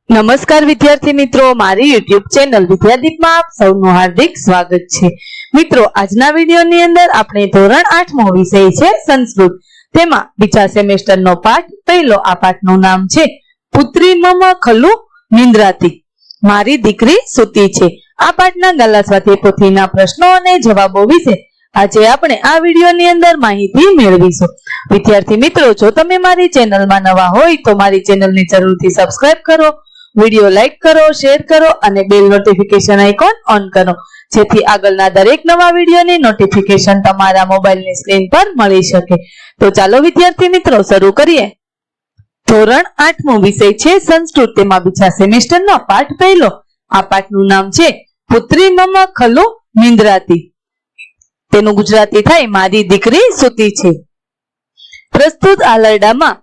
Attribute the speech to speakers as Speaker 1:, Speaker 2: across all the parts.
Speaker 1: નમસ્કાર વિદ્યાર્થી મિત્રો, મારી યુટ્યુબ ચેનલ વિદ્યાદીપમાં આપ સૌનું હાર્દિક સ્વાગત છે। મિત્રો, આજના વિડીયોની અંદર આપણે ધોરણ 8મો વિષય છે સંસ્કૃત, તેમાં બીજા સેમેસ્ટરનો પાઠ પહેલો। આ પાઠનું નામ છે પુત્રી મમ ખલુ નિંદ્રાતી, મારી દીકરી સૂતી છે। આ પાઠના ગાલા સ્વાધ્યાય પોથીના પ્રશ્નો અને જવાબો વિશે આજે આપણે આ વિડીયોની અંદર માહિતી મેળવીશું। વિદ્યાર્થી મિત્રો, જો તમે મારી ચેનલમાં નવા હોય તો મારી ચેનલને જરૂરથી સબસ્ક્રાઇબ કરો, વિડીયો લાઈક કરો, શેર કરો અને બેલ નોટિફિકેશન આઇકોન ઓન કરો, જેથી આગળના દરેક નવા વિડીયોની નોટિફિકેશન તમારા મોબાઈલની સ્ક્રીન પર મળી શકે। તો ચાલો વિદ્યાર્થી મિત્રો શરૂ કરીએ। ધોરણ 8મો વિષય છે સંસ્કૃત, તેમાં બીજા સેમેસ્ટરનો પાઠ પહેલો। આ પાઠનું નામ છે પુત્રી મમ ખલુ નિંદ્રાતી, તેનું ગુજરાતી થાય મારી દીકરી સૂતી છે। પ્રસ્તુત આલરડામાં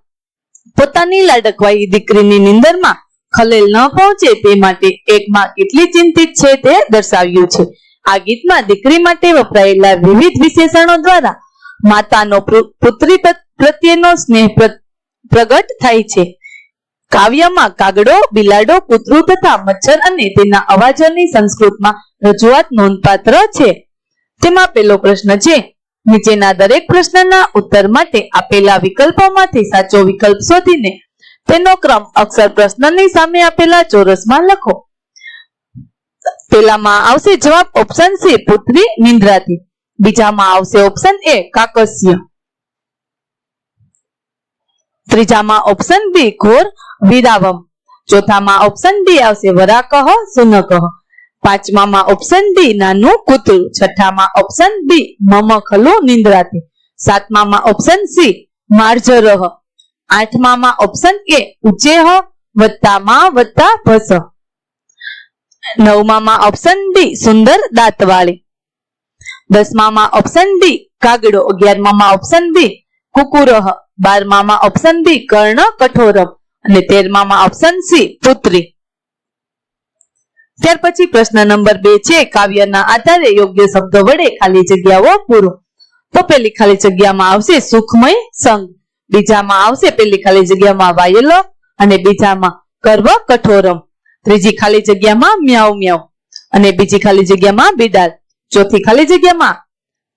Speaker 1: પોતાની લાડકવાઈ દીકરીની નિંદરમાં ખલેલ ન પહોંચે તે માટે એક માં કેટલી ચિંતિત છે તે દર્શાવ્યું છે। આ ગીતમાં દીકરી માટે વપરાયેલા વિવિધ વિશેષણો દ્વારા માતાનો પુત્રી પ્રત્યેનો સ્નેહ પ્રગટ થાય છે। કાવ્યમાં કાગડો, બિલાડો, કૂતરું તથા મચ્છર અને તેના અવાજોની સંસ્કૃતમાં રજૂઆત નોંધપાત્ર છે। તેમાં પહેલો પ્રશ્ન છે, નીચેના દરેક પ્રશ્નના ઉત્તર માટે આપેલા વિકલ્પોમાંથી સાચો વિકલ્પ શોધીને તેનો ક્રમ અક્ષર પ્રશ્નની સામે આપેલા ચોરસમાં લખો। પહેલામાં આવશે જવાબ ઓપ્શન સી પુત્રી નિંદ્રાતી, બીજામાં આવશે ઓપ્શન એ કાકસ્ય, ત્રીજામાં ઓપ્શન બી ઘોર વિરાવમ, ચોથામાં ઓપ્શન ડી આવશે વરાકહ સુનકહ, પાંચમામાં ઓપ્શન ડી નાનું કૂતરું, છઠ્ઠામાં ઓપ્શન બી મમ ખલુ નિંદ્રાતી, સાતમામાં ઓપ્શન સી માર્જરહ, આઠમામાં ઓપ્શન એ ઉચેહ વત્તામાં વત્તા ભસ, નવમામાં ઓપ્શન ડી સુંદર દાંતવાળી, દસમામાં ઓપ્શન ડી કાગડો, 11મામાં ઓપ્શન બી કુકુરહ, 12મામાં ઓપ્શન બી કર્ણ કઠોરમ અને 13મામાં ઓપ્શન સી પુત્રી। ત્યાર પછી પ્રશ્ન નંબર 2 છે, કાવ્યના આધારે યોગ્ય શબ્દો વડે ખાલી જગ્યાઓ પૂરો। તો પહેલી ખાલી જગ્યામાં આવશે સુખમય સંગ, બીજામાં આવશે પહેલી ખાલી જગ્યામાં વાયલો અને બીજામાં કર્વ કઠોરમ, ત્રીજી ખાલી જગ્યામાં મ્યાઉ મ્યાઉ અને બીજી ખાલી જગ્યામાં બિડાલ, ચોથી ખાલી જગ્યામાં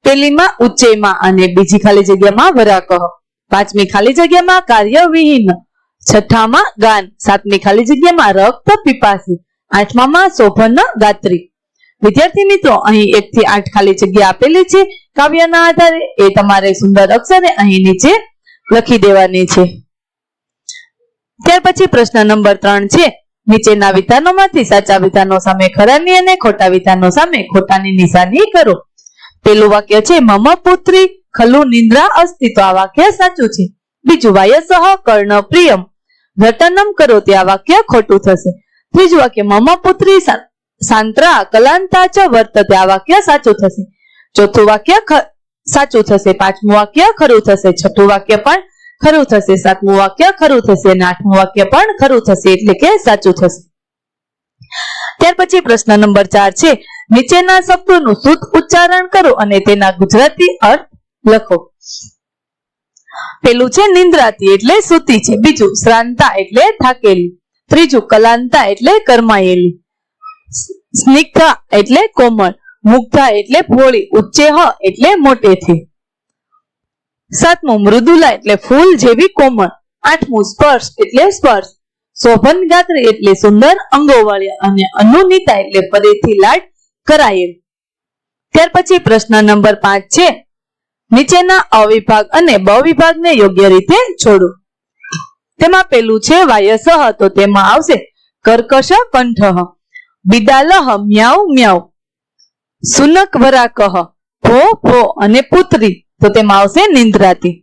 Speaker 1: પહેલીમાં ઉચ્ચેમાં અને બીજી ખાલી જગ્યામાં વરાકહ, પાંચમી ખાલી જગ્યામાં કાર્યવિહીન, છઠ્ઠામાં ગાન, સાતમી ખાલી જગ્યામાં રક્ત પીપાસી, આઠમામાં શોભન ગાત્રી। વિદ્યાર્થી મિત્રો, અહીં 1 થી 8 ખાલી જગ્યા આપેલી છે કાવ્યના આધારે, એ તમારે સુંદર અક્ષરે અહીં નીચે લખી દેવાની છે। ત્યાર પછી પ્રશ્ન નંબર 3 છે, નીચેના વિધાનોમાંથી સાચા વિધાનો સામે ખરાની અને ખોટા વિધાનો સામે ખોટાની નિશાની કરો। પેલું વાક્ય છે મમ પુત્રી ખલુ નિંદ્રા અસ્તિ, તો આ વાક્ય સાચું છે। બીજું વાયસહ કર્ણ પ્રિયમ રટનમ કરો, તે આ વાક્ય ખોટું થશે। ત્રીજું વાક્ય મમ પુત્રી સાંત્રા કલાંતા ચ વર્તતે, આ વાક્ય સાચું થશે। ચોથું વાક્ય સાચું થશે, પાંચમું વાક્ય ખરું થશે, છઠ્ઠું વાક્ય પણ ખરું થશે, સાતમું વાક્ય ખરું થશે અને આઠમું વાક્ય પણ ખરું થશે, એટલે કે સાચું થશે। ત્યાર પછી પ્રશ્ન નંબર 4 છે, નીચેના શબ્દોનું શુદ્ધ ઉચ્ચારણ કરો અને તેના ગુજરાતી અર્થ લખો। પેલું છે નિંદ્રાતી એટલે સૂતી છે, બીજું શ્રાંતા એટલે થાકેલી, ત્રીજું કલાંતા એટલે કરમાયેલી, સ્નિગ્ધા એટલે કોમળ, મુગ્ધા એટલે ભોળી, ઉચ્ચેહ એટલે મોટેથી, સાતમું મૃદુલા એટલે ફૂલ જેવી કોમળ, આઠમું સ્પર્શ એટલે સ્પર્શ, શોભન ગાત્રી એટલે સુંદર અંગોવાળી અને અનુનીતા એટલે ફરીથી લાડ કરાયેલ। ત્યાર પછી પ્રશ્ન નંબર 5 છે, નીચેના અવિભાગ અને બ વિભાગને યોગ્ય રીતે જોડો। તેમાં પેલું છે વાયસહ, તો તેમાં આવશે કર્કશ કંઠઃ, બિડાલહ મ્યાઉ મ્યાઉ, સુનક વરાકહ ભો ભો અને પુત્રી, તો તેમાં આવશે નિંદ્રાતી।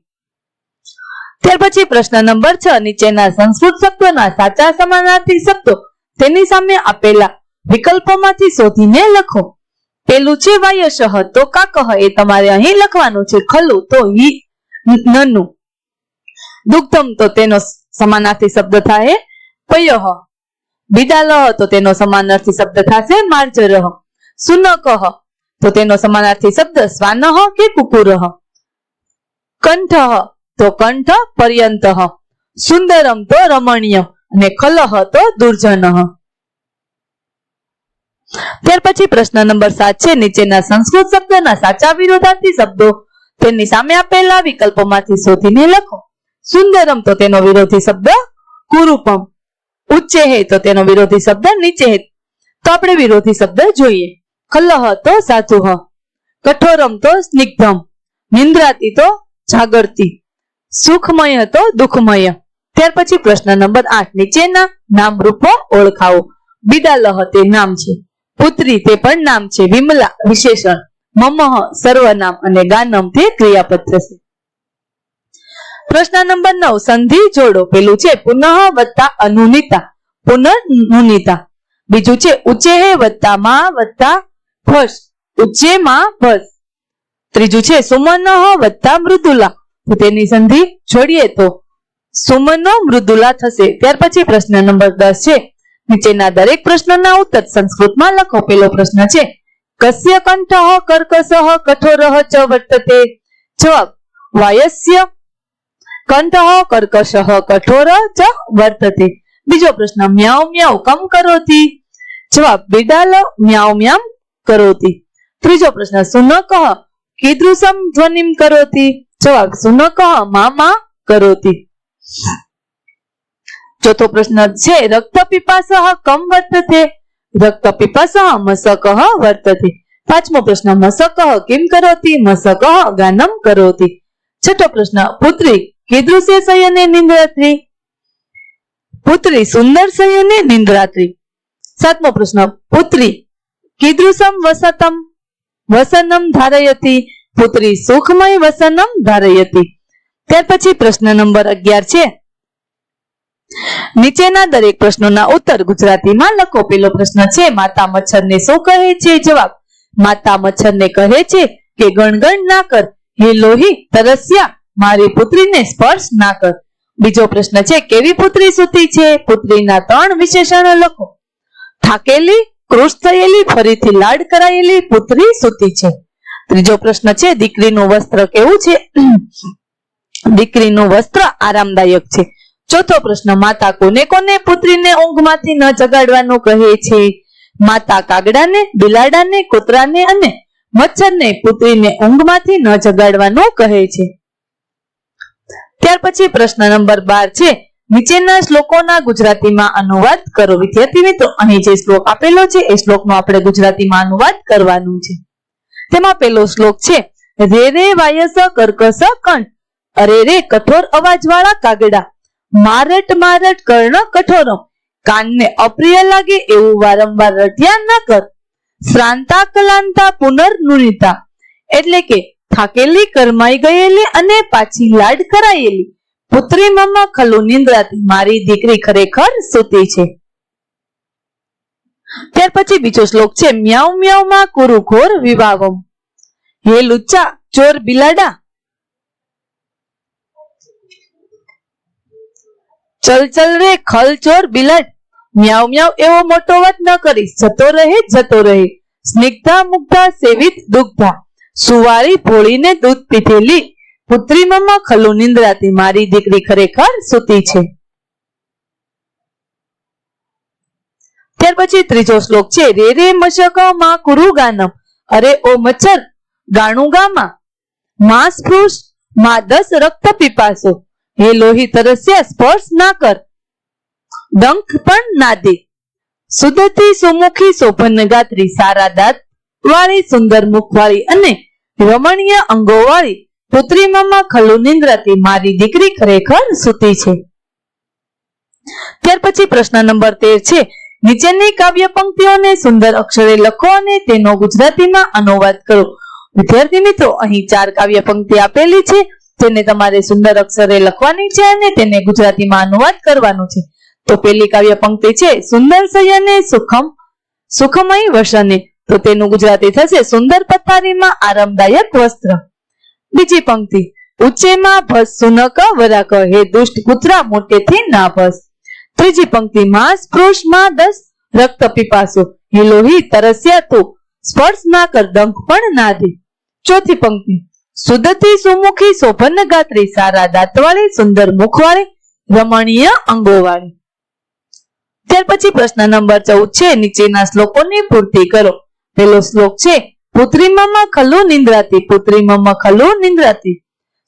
Speaker 1: ત્યાર પછી પ્રશ્ન નંબર 6, નીચેના સંસ્કૃત શબ્દોના સાચા સમાનાર્થી શબ્દો તેની સામે આપેલા વિકલ્પોમાંથી શોધીને લખો। પેલું છે વાયસહ, તો કાકહ, એ તમારે અહીં લખવાનું છે। ખલુ તો ઈ નનું, દુગ્ધમ તો તેનો સમાનાર્થી શબ્દ થાય પયઃ, બિડાલહ તો તેનો સમાનાર્થી શબ્દ થશે માર્જરહ, સુનકહ તો તેનો સમાનાર્થી શબ્દ શ્વાનઃ કે કુકુરઃ, કંઠઃ તો કંઠ પર્યંતઃ, સુંદરમ તો રમણીય, અને ખલહ તો દુર્જનઃ. ત્યાર પછી પ્રશ્ન નંબર 7 છે નીચેના સંસ્કૃત શબ્દના સાચા વિરોધાર્થી શબ્દો તેની સામે આપેલા વિકલ્પોમાંથી શોધીને લખો. સુંદરમ તો તેનો વિરોધી શબ્દ કુરૂપમ, ઉચ્ચેહે તો તેનો વિરોધી શબ્દ નીચેહે. તો આપણે વિરોધી શબ્દ જોઈએ. ખલહ તો સાધુહ, કઠોરમ તો સ્નિગ્ધમ, નિંદ્રાતી તો જાગરતી, સુખમય તો દુઃખમય. ત્યાર પછી પ્રશ્ન નંબર 8 નીચેના નામ રૂપો ઓળખાવો. બિડાલહ તે નામ છે, પુત્રી તે પણ નામ છે, વિમલા વિશેષણ, મમઃ સર્વનામ અને ગાનમ તે ક્રિયાપદ થશે. પ્રશ્ન નંબર 9 સંધિ જોડો. પેલું છે પુનઃ વત્તા અનુનિતા, પુનર્નુનિતા. બીજું છે ઉચ્ચેહે વત્તા માં વત્તા ભસ, ઉચ્ચેમાં ભસ. ત્રીજું છે સુમનઃ વત્તા મૃદુલા, તો તેની સંધિ જોડીએ તો સુમનો મૃદુલા થશે. ત્યાર પછી પ્રશ્ન નંબર 10 છે નીચેના દરેક પ્રશ્નના ઉત્તર સંસ્કૃતમાં લખો. પેલો પ્રશ્ન છે કસ્ય કંઠઃ કર્કશઃ કઠોરઃ ચ વર્તતે. જવાબ વાયસ્ય કંઠઃ કર્કશઃ કઠોર ચ વર્તતે. બીજો પ્રશ્ન મ્યાઉ મ્યાઉ કમ કરોતિ. જવાબ બિડાલ મ્યાઉ મ્યામ કરોતિ. ત્રીજો પ્રશ્ન શુનકઃ કીદૃશમ ધ્વનિમ કરોતિ. જવાબ શુનકઃ મામા કરોતિ. ચોથો પ્રશ્ન છે રક્ત પીપાસઃ કમ વર્તતે. રક્ત પીપાસઃ મસકઃ વર્તતે. પાંચમો પ્રશ્ન મસકઃ કિમ કરોતિ. મસકઃ ગાનમ કરોતિ. છઠ્ઠો પ્રશ્ન પુત્રી કીદૃશે શયને નિંદ્રાત્રી. પુત્રી સુંદર શયને નિંદ્રાત્રી. સાતમો પ્રશ્ન પુત્રી કીદૃશમ વસતમ વસનમ ધારયતિ. પુત્રી સુખમય વસનમ ધારયતિ. ત્યાર પછી પ્રશ્ન નંબર 11 છે નીચેના દરેક પ્રશ્નોના ઉત્તર ગુજરાતીમાં લખો. પેલો પ્રશ્ન છે માતા મચ્છરને શું કહે છે. જવાબ માતા મચ્છરને કહે છે કે ગણગણ ના કર, હે લોહી તરસ્યા મારી પુત્રીને સ્પર્શ ના કર. બીજો પ્રશ્ન છે કેવી પુત્રી સૂતી છે. પુત્રીના 3 વિશેષણો લખો. થાકેલી, કૃશ થયેલી, ફરીથી લાડ કરાયેલી પુત્રી સૂતી છે. ત્રીજો પ્રશ્ન છે દીકરીનું વસ્ત્ર કેવું છે. દીકરીનું વસ્ત્ર આરામદાયક છે. ચોથો પ્રશ્ન માતા કોને કોને પુત્રીને ઊંઘમાંથી ન જગાડવાનું કહે છે. માતા કાગડાને, બિલાડાને, કૂતરાને અને મચ્છરને પુત્રીને ઊંઘમાંથી ન જગાડવાનું કહે છે. ત્યાર પછી પ્રશ્ન નંબર 12 છે નીચેના શ્લોકોના ગુજરાતીમાં અનુવાદ કરો. વિદ્યાર્થી મિત્રો અહીં જે શ્લોક આપેલો છે એ શ્લોકનો આપણે ગુજરાતીમાં અનુવાદ કરવાનું છે. તેમાં પહેલો શ્લોક છે રે રે વાયસ કર્કશ કંઠ, અરે રે કઠોર અવાજ વાળા કાગડા, મારટ મારટ કર્ણ કઠોરમ, કાનને અપ્રિય લાગે એવું વારંવાર રટ્યા ન કર. શ્રાંતા કલાંતા પુનર્નુનિતા, એટલે કે થાકેલી, કરમાઈ ગયેલી અને પાછી લાડ કરાયેલી પુત્રી મમ ખલુ નિંદ્રાતી, મારી દીકરી ખરેખર સૂતી છે. ત્યાર પછી બીજો શ્લોક છે મ્યાઉ મ્યાઉ માં કુરુ ઘોર વિભાવમ, હે લુચ્ચા ચોર બિલાડા, ચલ ચલ રે ખલ ચોર બિલાડ, મ્યાઉ મ્યાઉ એવો મોટો વાત ન કરીશ, જતો રહે જતો રહે. સ્નિગ્ધા મુગ્ધા સેવિત દુગ્ધા, સુવાળી ભોળીને દૂધ પીધેલી પુત્રી મમ ખલુ નિંદ્રાતી, મારી દીકરી ખરેખર સૂતી છે. ત્યાર પછી ત્રીજો શ્લોક છે રે રે મશક માં કુરુ ગાનમ, અરે ઓ મચ્છર ગાણું ગામાં, માં સ્પૃશ માં 10 રક્ત પીપાસો, હે લોહી તરસ્યા સ્પર્શ ના કર, ડંખ પણ ના દે. સુદતી સુમુખી શોભન ગાત્રી, સારા દાંત વાળી, સુંદર મુખ વાળી અને રમણીય અંગો વાળી પુત્રી મમ ખલુ નિંદ્રાતી, મારી દીકરી ખરેખર સૂતી છે. ત્યાર પછી પ્રશ્ન નંબર 13 છે નીચેની કાવ્ય પંક્તિઓને સુંદર અક્ષરે લખો અને તેનો ગુજરાતીમાં અનુવાદ કરો. વિદ્યાર્થી મિત્રો અહીં 4 કાવ્ય પંક્તિ આપેલી છે જેને તમારે સુંદર અક્ષરે લખવાની છે અને તેને ગુજરાતીમાં અનુવાદ કરવાનું છે. તો પહેલી કાવ્ય પંક્તિ છે સુંદર શયને સુખમ સુખમય વસને, તો તેનું ગુજરાતી થશે સુંદર પથારીમાં આરામદાયક વસ્ત્ર. બીજી પંક્તિ ઉચ્ચેમાં ભસ સુનક વરાક, હે દુષ્ટ કૂતરા મોટેથી ના ભસ. ત્રીજી પંક્તિ માં સ્પૃશ માં 10 રક્ત પીપાસો, હે લોહી તરસ્યા તું સ્પર્શ ના કર, ડંખ પણ ના દે. ચોથી પંક્તિ સુદતી સુમુખી શોભન ગાત્રી, સારા દાંતવાળી, સુંદર મુખવાળી, રમણીય અંગોવાળી. ત્યાર પછી પ્રશ્ન નંબર 14 છે નીચેના શ્લોકોની પૂર્તિ કરો. પહેલો શ્લોક છે પુત્રી મમ ખલુ નિંદ્રાતી, પુત્રી મમ ખલુ નિંદ્રાતી,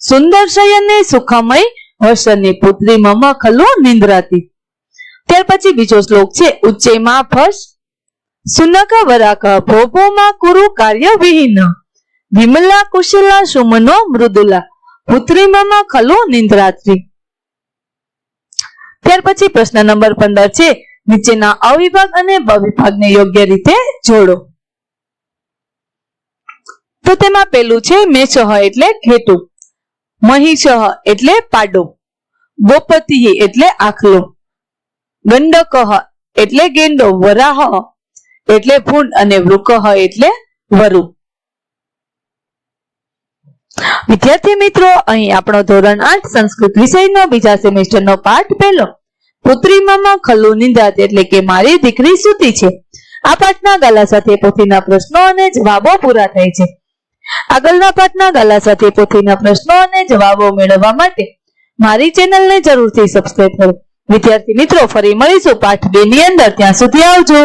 Speaker 1: સુંદર શયને સુખમય વસને, પુત્રી મમ ખલુ નિંદ્રાતી. ત્યાર પછી બીજો શ્લોક છે ઉચ્ચેમાં ફસ સુનક વરાક ભોભોમાં કુરુ કાર્ય વિહીન, વિમલા કુશલા સુમનો મૃદુલા, પુત્રી મમ ખલુ નિંદ્રાત્રી. ત્યાર પછી પ્રશ્ન નંબર 15 છે નીચેના અવિભાગ અને બવિભાગને યોગ્ય રીતે જોડો. તો તેમાં પેલું છે મેષ એટલે ઘેટું, મહિષ એટલે પાડો, ગોપતિ એટલે આખલો, ગંડક એટલે ગેંડો, વરાહ એટલે ભૂંડ અને વૃક એટલે વરુ. વિદ્યાર્થી મિત્રો, અહીં આપણો ધોરણ 8 સંસ્કૃત વિષયનો બીજા સેમેસ્ટરનો પાઠ પહેલો પુત્રી મમ ખલુ નિંદ્રાતી એટલે કે મારી દીકરી સૂતી છે. આ પાઠના ગાલા સાથે પોથીના પ્રશ્નો અને જવાબો પૂરા થાય છે. આગળના પાઠના ગાલા સાથે પોથીના પ્રશ્નો અને જવાબો મેળવવા માટે મારી ચેનલને જરૂરથી સબસ્ક્રાઇબ કરો. વિદ્યાર્થી મિત્રો, ફરી મળીશું પાઠ 2 ની અંદર. ત્યાં સુધી આવજો.